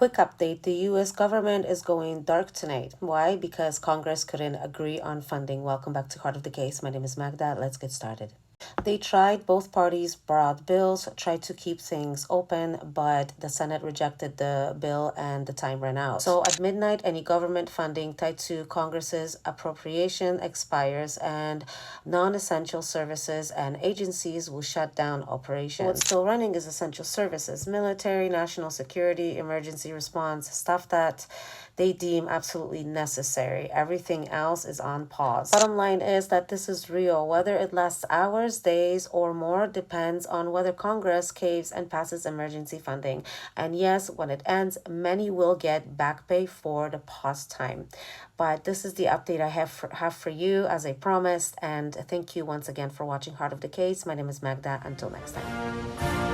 Quick update, the US government is going dark tonight. Why? Because Congress couldn't agree on funding. Welcome back to Heart of the Case. My name is Magda. Let's get started. They tried, both parties brought bills, tried to keep things open, but the Senate rejected the bill and the time ran out. So at midnight, any government funding tied to Congress's appropriation expires and non-essential services and agencies will shut down operations. What's still running is essential services, military, national security, emergency response, stuff that they deem absolutely necessary. Everything else is on pause. Bottom line is that this is real. Whether it lasts hours, days, or more depends on whether Congress caves and passes emergency funding. And yes, when it ends, many will get back pay for the pause time. But this is the update I have for you as I promised. And thank you once again for watching Heart of the Case. My name is Magda. Until next time.